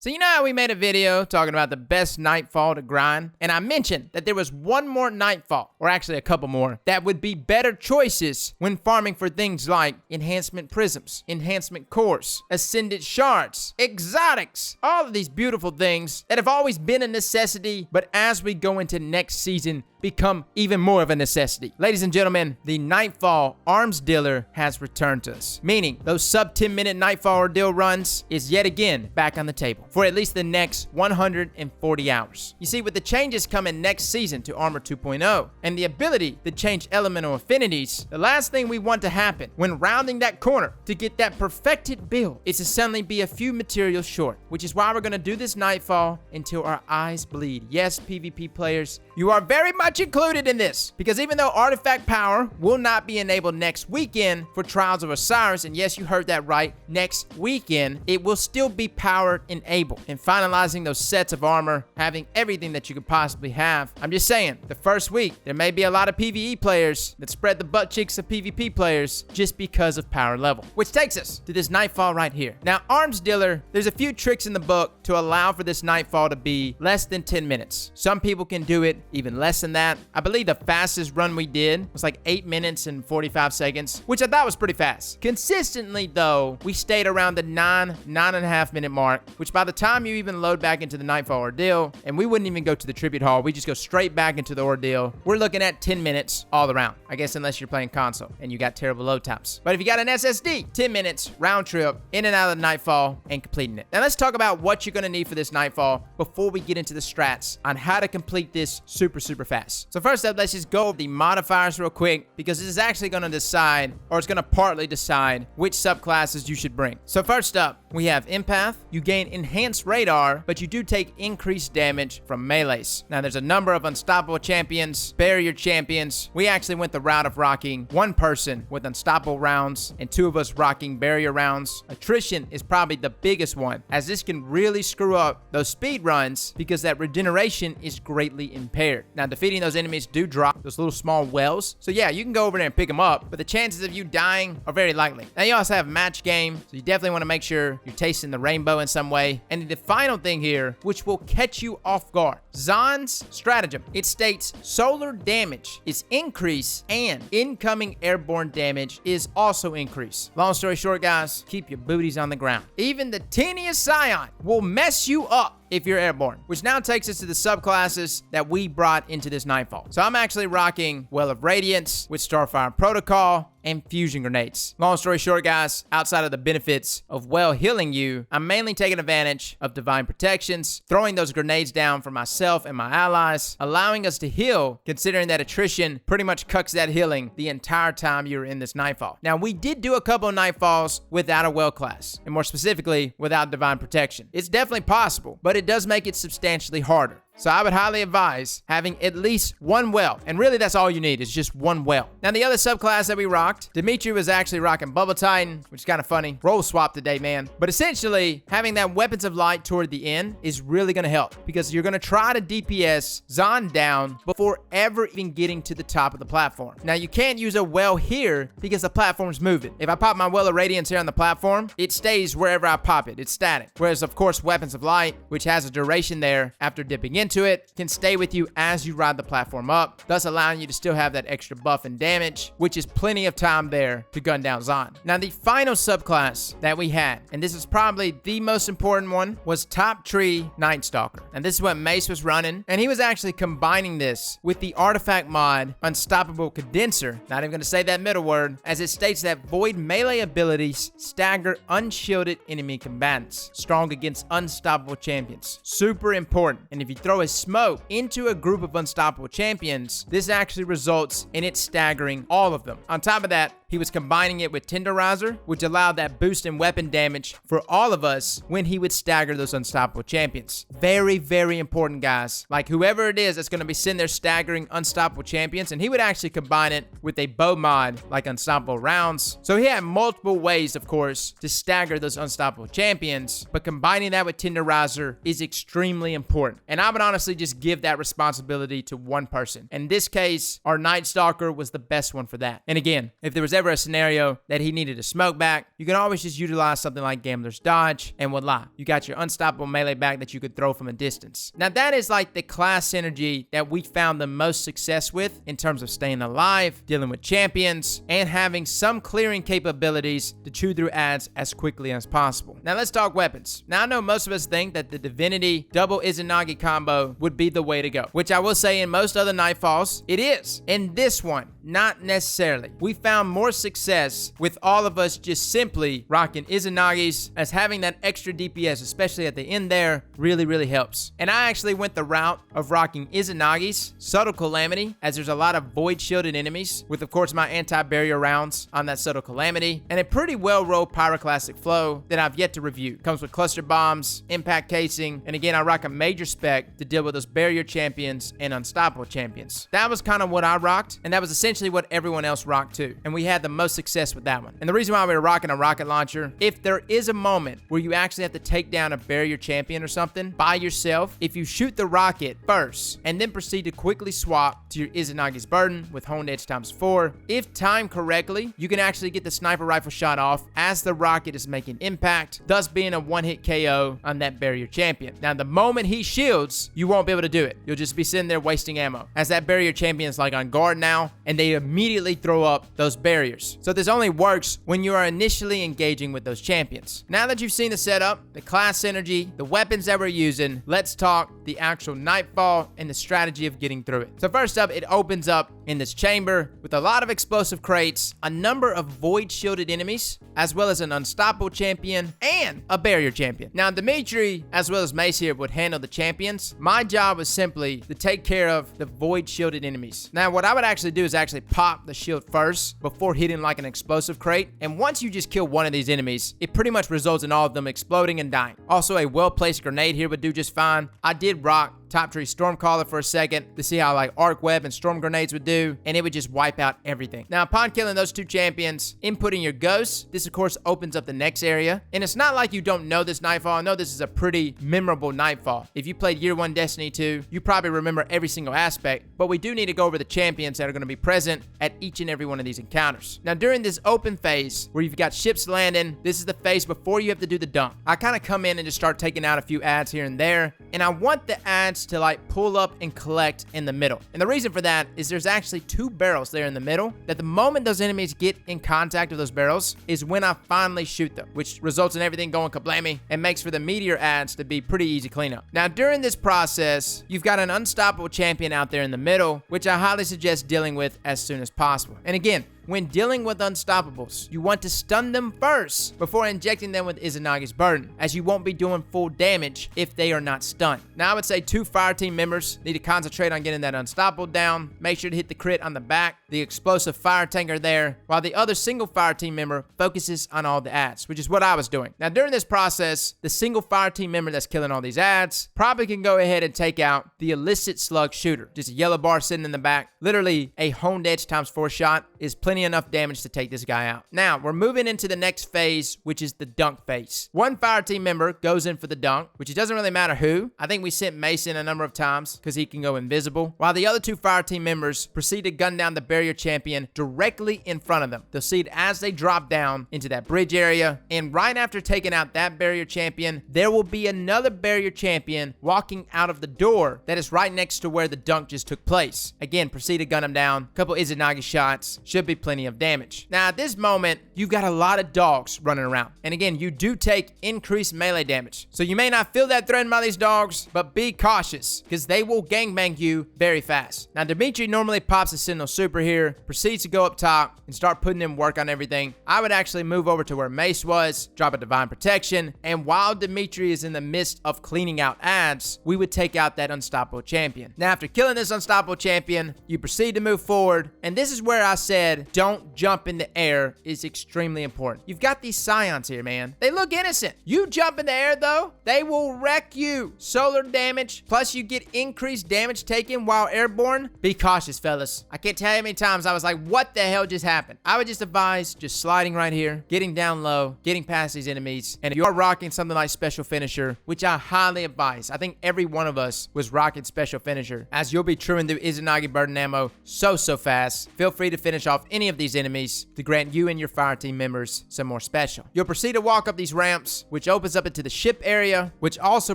So you know how we made a video talking about the best Nightfall to grind? And I mentioned that there was one more Nightfall, or actually a couple more, that would be better choices when farming for things like enhancement prisms, enhancement cores, ascended shards, exotics, all of these beautiful things that have always been a necessity, but as we go into next season, become even more of a necessity. Ladies and gentlemen, the Nightfall Arms Dealer has returned to us, meaning those sub 10-minute Nightfall Ordeal runs is yet again back on the table for at least the next 140 hours. You see, with the changes coming next season to Armor 2.0 and the ability to change elemental affinities, the last thing we want to happen when rounding that corner to get that perfected build is to suddenly be a few materials short, which is why we're going to do this Nightfall until our eyes bleed. Yes, PvP players, you are very much included in this, because even though artifact power will not be enabled next weekend for Trials of Osiris, and yes, you heard that right, next weekend, it will still be powered enabled. And finalizing those sets of armor, having everything that you could possibly have. I'm just saying, the first week, there may be a lot of PvE players that spread the butt cheeks of PvP players just because of power level. Which takes us to this Nightfall right here. Now, Arms Dealer, there's a few tricks in the book to allow for this Nightfall to be less than 10 minutes. Some people can do it even less than that. I believe the fastest run we did was like 8 minutes and 45 seconds, which I thought was pretty fast. Consistently, though, we stayed around the 9.5 minute mark, which by the time you even load back into the Nightfall Ordeal, and we wouldn't even go to the Tribute Hall, we just go straight back into the Ordeal, we're looking at 10 minutes all around. I guess unless you're playing console and you got terrible load times. But if you got an SSD, 10 minutes, round trip, in and out of the Nightfall, and completing it. Now let's talk about what you're going to need for this Nightfall before we get into the strats on how to complete this super fast. So first up, let's just go over the modifiers real quick, because this is actually going to decide, or it's going to partly decide, which subclasses you should bring. So first up, we have Empath. You gain enhanced radar, but you do take increased damage from melees. Now there's a number of unstoppable champions, barrier champions. We actually went the route of rocking one person with unstoppable rounds and 2 of us rocking barrier rounds. Attrition is probably the biggest one, as this can really screw up those speed runs because that regeneration is greatly impaired. Now defeating those enemies do drop those little small wells. So yeah, you can go over there and pick them up, but the chances of you dying are very likely. Now you also have match game, so you definitely want to make sure you're tasting the rainbow in some way. And the final thing here, which will catch you off guard, Zaan's stratagem. It states solar damage is increased and incoming airborne damage is also increased. Long story short, guys, keep your booties on the ground. Even the teeniest scion will mess you up if you're airborne, which now takes us to the subclasses that we brought into this Nightfall. So I'm actually rocking Well of Radiance with Starfire Protocol and fusion grenades. Long story short, guys, outside of the benefits of well healing you, I'm mainly taking advantage of divine protections, throwing those grenades down for myself and my allies, allowing us to heal, considering that attrition pretty much cuts that healing the entire time you're in this Nightfall. Now, we did do a couple of Nightfalls without a well class, and more specifically, without divine protection. It's definitely possible, but it does make it substantially harder. So I would highly advise having at least one well. And really, that's all you need is just one well. Now, the other subclass that we rocked, Dimitri was actually rocking Bubble Titan, which is kind of funny. Role swap today, man. But essentially, having that Weapons of Light toward the end is really going to help, because you're going to try to DPS Zaan down before ever even getting to the top of the platform. Now, you can't use a well here because the platform's moving. If I pop my Well of Radiance here on the platform, it stays wherever I pop it. It's static. Whereas, of course, Weapons of Light, which has a duration there after dipping into it, can stay with you as you ride the platform up, thus allowing you to still have that extra buff and damage, which is plenty of time there to gun down Zaan. Now, the final subclass that we had, and this is probably the most important one, was Top Tree Night Stalker. And this is what Mace was running, and he was actually combining this with the artifact mod Unstoppable Condenser. Not even going to say that middle word, as it states that void melee abilities stagger unshielded enemy combatants, strong against unstoppable champions. Super important. And if you throw a smoke into a group of unstoppable champions, this actually results in it staggering all of them. On top of that, he was combining it with Tenderizer, which allowed that boost in weapon damage for all of us when he would stagger those unstoppable champions. Very, very important, guys. Like, whoever it is that's going to be sitting there staggering unstoppable champions, and he would actually combine it with a bow mod like Unstoppable Rounds. So he had multiple ways, of course, to stagger those unstoppable champions, but combining that with Tenderizer is extremely important. And I would honestly just give that responsibility to one person. In this case, our Night Stalker was the best one for that. And again, if there was ever a scenario that he needed a smoke back, you can always just utilize something like Gambler's Dodge, and voila, you got your unstoppable melee back that you could throw from a distance. Now that is like the class synergy that we found the most success with in terms of staying alive, dealing with champions, and having some clearing capabilities to chew through adds as quickly as possible. Now let's talk weapons. Now I know most of us think that the Divinity double Izanagi combo would be the way to go, which I will say in most other Nightfalls, it is. In this one, not necessarily. We found more success with all of us just simply rocking Izanagis, as having that extra DPS, especially at the end there, really helps. And I actually went the route of rocking Izanagis, Subtle Calamity, as there's a lot of void shielded enemies, with of course my anti-barrier rounds on that Subtle Calamity, and a pretty well-rolled Pyroclastic Flow that I've yet to review. Comes with cluster bombs, impact casing, and again I rock a major spec to deal with those barrier champions and unstoppable champions. That was kind of what I rocked, and that was essentially what everyone else rocked too, and we had the most success with that one. And the reason why we were rocking a rocket launcher, if there is a moment where you actually have to take down a barrier champion or something by yourself, if you shoot the rocket first and then proceed to quickly swap to your Izanagi's Burden with Honed Edge ×4, if timed correctly, you can actually get the sniper rifle shot off as the rocket is making impact, thus being a one-hit KO on that barrier champion. Now the moment he shields, you won't be able to do it. You'll just be sitting there wasting ammo, as that barrier champion is like on guard now, and they immediately throw up those barriers. So this only works when you are initially engaging with those champions. Now that you've seen the setup, the class synergy, the weapons that we're using, let's talk the actual Nightfall and the strategy of getting through it. So first up, it opens up in this chamber with a lot of explosive crates, a number of void shielded enemies, as well as an unstoppable champion and a barrier champion. Now Dimitri, as well as Mace here, would handle the champions. My job was simply to take care of the void shielded enemies. Now what I would actually do is actually pop the shield first before hitting like an explosive crate, and once you just kill one of these enemies, it pretty much results in all of them exploding and dying. Also, a well-placed grenade here would do just fine. I did rock Top Tree Stormcaller for a second to see how like Arc Web and Storm Grenades would do, and it would just wipe out everything. Now upon killing those two champions, inputting your ghosts, this of course opens up the next area, and it's not like you don't know this Nightfall. I know this is a pretty memorable Nightfall. If you played Year 1 Destiny 2, you probably remember every single aspect, but we do need to go over the champions that are going to be present at each and every one of these encounters. Now during this open phase where you've got ships landing, this is the phase before you have to do the dump. I kind of come in and just start taking out a few ads here and there, and I want the ads to like pull up and collect in the middle. And the reason for that is there's actually two barrels there in the middle that the moment those enemies get in contact with those barrels is when I finally shoot them, which results in everything going kablammy and makes for the meteor ads to be pretty easy cleanup. Now during this process, you've got an unstoppable champion out there in the middle, which I highly suggest dealing with as soon as possible. And again, when dealing with unstoppables, you want to stun them first before injecting them with Izanagi's Burden, as you won't be doing full damage if they are not stunned. Now I would say 2 fire team members need to concentrate on getting that unstoppable down. Make sure to hit the crit on the back, the explosive fire tanker there, while the other single fire team member focuses on all the ads, which is what I was doing. Now during this process, the single fire team member that's killing all these ads probably can go ahead and take out the illicit slug shooter. Just a yellow bar sitting in the back. Literally a Honed Edge ×4 shot is plenty enough damage to take this guy out. Now we're moving into the next phase, which is the dunk phase. One fire team member goes in for the dunk, which it doesn't really matter who. I think we sent Mason a number of times because he can go invisible, while the other 2 fire team members proceed to gun down the barrier champion directly in front of them. They'll see it as they drop down into that bridge area, and right after taking out that barrier champion, there will be another barrier champion walking out of the door that is right next to where the dunk just took place. Again, proceed to gun him down. A couple Izanagi shots, should be plenty of damage. Now at this moment, you've got a lot of dogs running around, and again, you do take increased melee damage, so you may not feel that threatened by these dogs, but be cautious because they will gangbang you very fast. Now Dimitri normally pops a Sentinel Super here, proceeds to go up top and start putting in work on everything. I would actually move over to where Mace was, drop a Divine Protection, and while Dimitri is in the midst of cleaning out ads, we would take out that unstoppable champion. Now after killing this unstoppable champion, you proceed to move forward, and this is where I said don't jump in the air is extremely important. You've got these scions here, man. They look innocent. You jump in the air, though, they will wreck you. Solar damage, plus you get increased damage taken while airborne. Be cautious, fellas. I can't tell you how many times I was like, what the hell just happened? I would just advise just sliding right here, getting down low, getting past these enemies. And if you are rocking something like Special Finisher, which I highly advise, I think every one of us was rocking Special Finisher, as you'll be truing through Izanagi burden ammo so fast. Feel free to finish off any of these enemies to grant you and your fire team members some more special. You'll proceed to walk up these ramps, which opens up into the ship area, which also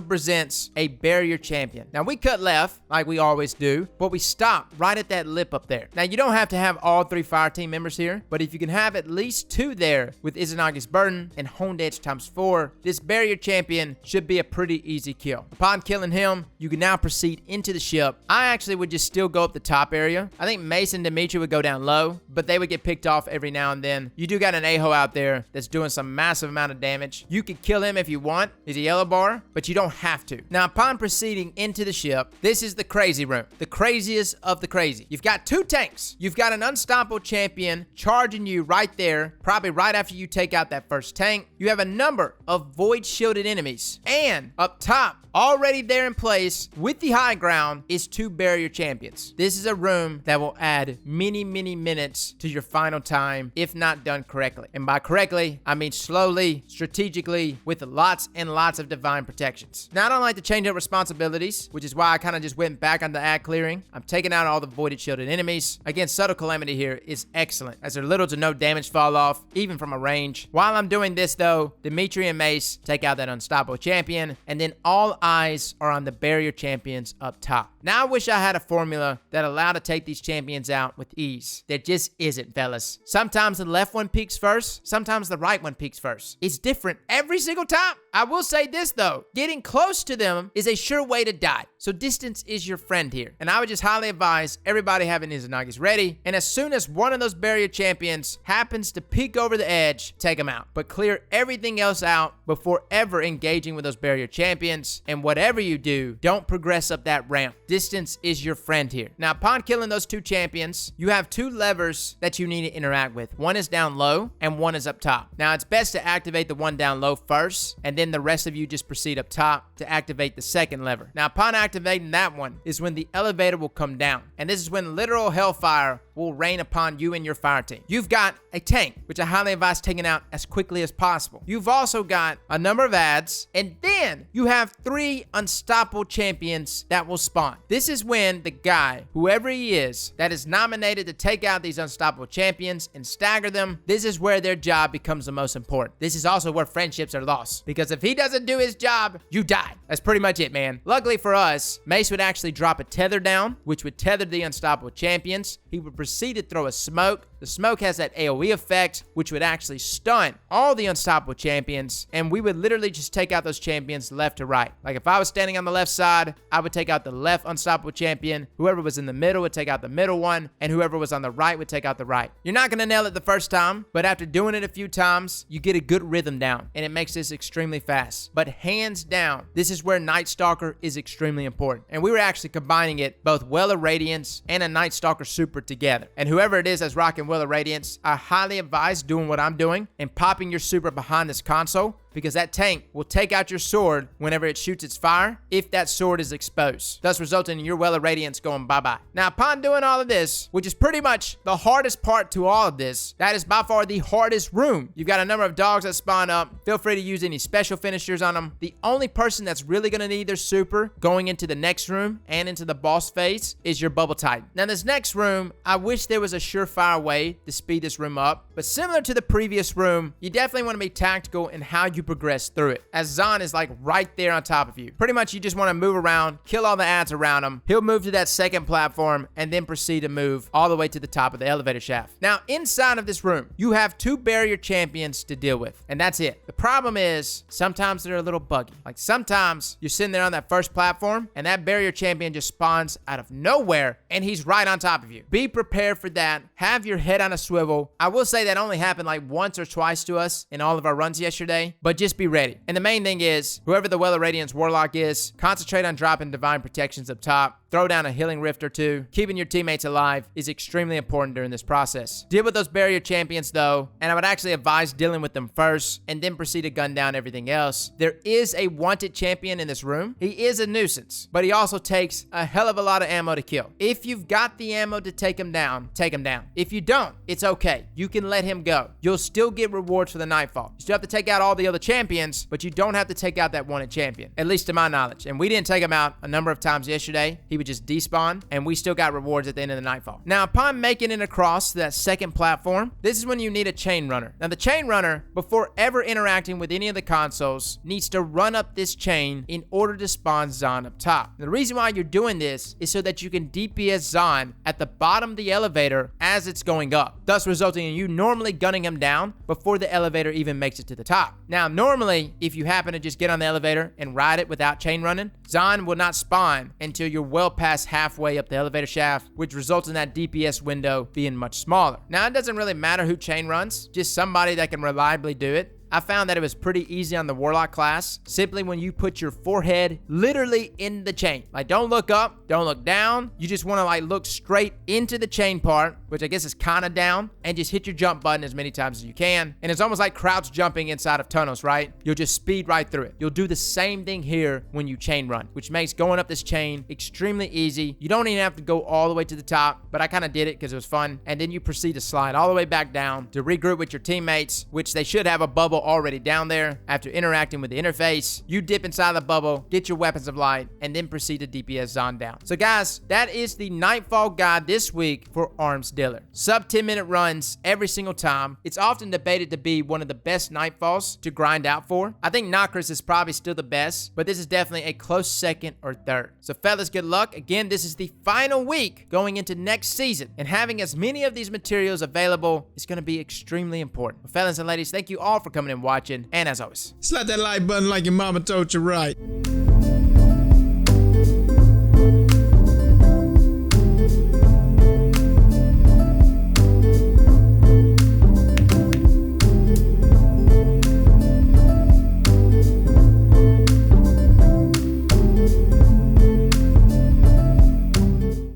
presents a barrier champion. Now, we cut left, like we always do, but we stop right at that lip up there. Now, you don't have to have all 3 fire team members here, but if you can have at least 2 there with Izanagi's burden and honed edge ×4, this barrier champion should be a pretty easy kill. Upon killing him, you can now proceed into the ship. I actually would just still go up the top area. I think Mace and Dimitri would go down low, but they would get picked off every now and then. You do got an Aho out there that's doing some massive amount of damage. You could kill him if you want. He's a yellow bar, but you don't have to. Now, upon proceeding into the ship, this is the crazy room. The craziest of the crazy. You've got 2 tanks. You've got an unstoppable champion charging you right there, probably right after you take out that first tank. You have a number of void shielded enemies. And up top, already there in place with the high ground, is 2 barrier champions. This is a room that will add many minutes to your final time if not done correctly. And by correctly, I mean slowly, strategically, with lots and lots of divine protections. Now, I don't like to change up responsibilities, which is why I kind of just went back on the ad clearing. I'm taking out all the voided shielded enemies. Again, Subtle Calamity here is excellent, as there little to no damage fall off, even from a range. While I'm doing this, though, Dimitri and Mace take out that unstoppable champion, and then all eyes are on the barrier champions up top. Now, I wish I had a formula that allowed to take these champions out with ease. There just isn't, fellas. Sometimes the left one peaks first, sometimes the right one peaks first. It's different every single time. I will say this, though. Getting close to them is a sure way to die. So distance is your friend here. And I would just highly advise everybody having Izanagi's ready. And as soon as one of those barrier champions happens to peek over the edge, take them out. But clear everything else out before ever engaging with those barrier champions. And whatever you do, don't progress up that ramp. Distance is your friend here. Now, upon killing those 2 champions, you have 2 levers that you need to interact with. One is down low and one is up top. Now, it's best to activate the one down low first, and then the rest of you just proceed up top to activate the second lever. Now, upon activating that one is when the elevator will come down. And this is when literal hellfire will rain upon you and your fire team. You've got a tank, which I highly advise taking out as quickly as possible. You've also got a number of ads, and then you have 3 unstoppable champions that will spawn. This is when the guy, whoever he is, that is nominated to take out these unstoppable champions and stagger them, this is where their job becomes the most important. This is also where friendships are lost, because if he doesn't do his job, you die. That's pretty much it, man. Luckily for us, Mace would actually drop a tether down, which would tether the unstoppable champions. He would proceed to throw a smoke. The smoke has that AoE effect, which would actually stun all the unstoppable champions, and we would literally just take out those champions left to right. Like if I was standing on the left side, I would take out the left unstoppable champion. Whoever was in the middle would take out the middle one, and whoever was on the right would take out the right. You're not gonna nail it the first time, but after doing it a few times, you get a good rhythm down, and it makes this extremely fast. But hands down, this is where Night Stalker is extremely important. And we were actually combining it, both Well of Radiance and a Night Stalker super together. And whoever it is that's rocking Well of Radiance, I highly advise doing what I'm doing and popping your super behind this console, because that tank will take out your sword whenever it shoots its fire if that sword is exposed, thus resulting in your Well of Radiance going bye-bye. Now, upon doing all of this, which is pretty much the hardest part to all of this, that is by far the hardest room. You've got a number of dogs that spawn up. Feel free to use any special finishers on them. The only person that's really going to need their super going into the next room and into the boss phase is your Bubble Titan. Now, this next room, I wish there was a surefire way to speed this room up, but similar to the previous room, you definitely want to be tactical in how you progress through it, as Zahn is like right there on top of you. Pretty much you just want to move around, kill all the ads around him. He'll move to that second platform and then proceed to move all the way to the top of the elevator shaft. Now, inside of this room, you have 2 barrier champions to deal with, and that's it. The problem is sometimes they're a little buggy. Like sometimes you're sitting there on that first platform and that barrier champion just spawns out of nowhere and he's right on top of you. Be prepared for that. Have your head on a swivel. I will say that only happened like once or twice to us in all of our runs yesterday, but but just be ready. And the main thing is, whoever the Well of Radiance Warlock is, concentrate on dropping Divine Protections up top, throw down a healing rift or two. Keeping your teammates alive is extremely important during this process. Deal with those barrier champions though, and I would actually advise dealing with them first and then proceed to gun down everything else. There is a wanted champion in this room. He is a nuisance, but he also takes a hell of a lot of ammo to kill. If you've got the ammo to take him down, take him down. If you don't, it's okay. You can let him go. You'll still get rewards for the Nightfall. You still have to take out all the other champions, but you don't have to take out that wanted champion, at least to my knowledge. And we didn't take him out a number of times yesterday. He would just despawn, and we still got rewards at the end of the Nightfall. Now, upon making it across that second platform, this is when you need a chain runner. Now, the chain runner, before ever interacting with any of the consoles, needs to run up this chain in order to spawn Zon up top. The reason why you're doing this is so that you can DPS Zon at the bottom of the elevator as it's going up, thus resulting in you normally gunning him down before the elevator even makes it to the top. Now, normally, if you happen to just get on the elevator and ride it without chain running, Zon will not spawn until you're well past halfway up the elevator shaft, which results in that DPS window being much smaller. Now, it doesn't really matter who chain runs, just somebody that can reliably do it. I found that it was pretty easy on the Warlock class, simply when you put your forehead literally in the chain. Like, don't look up, don't look down. You just want to like look straight into the chain part, which I guess is kind of down, and just hit your jump button as many times as you can. And it's almost like crouch jumping inside of tunnels, right? You'll just speed right through it. You'll do the same thing here when you chain run, which makes going up this chain extremely easy. You don't even have to go all the way to the top, but I kind of did it because it was fun. And then you proceed to slide all the way back down to regroup with your teammates, which they should have a bubble already down there. After interacting with the interface, you dip inside the bubble, get your weapons of light, and then proceed to DPS Zon down. So guys, that is the Nightfall guide this week for Arms Dealer. Sub 10-minute runs every single time. It's often debated to be one of the best Nightfalls to grind out for. I think Nocris is probably still the best, but this is definitely a close second or third. So fellas, good luck. Again, this is the final week going into next season, and having as many of these materials available is going to be extremely important. But fellas and ladies, thank you all for coming and watching. And as always, slap that like button like your mama told you right.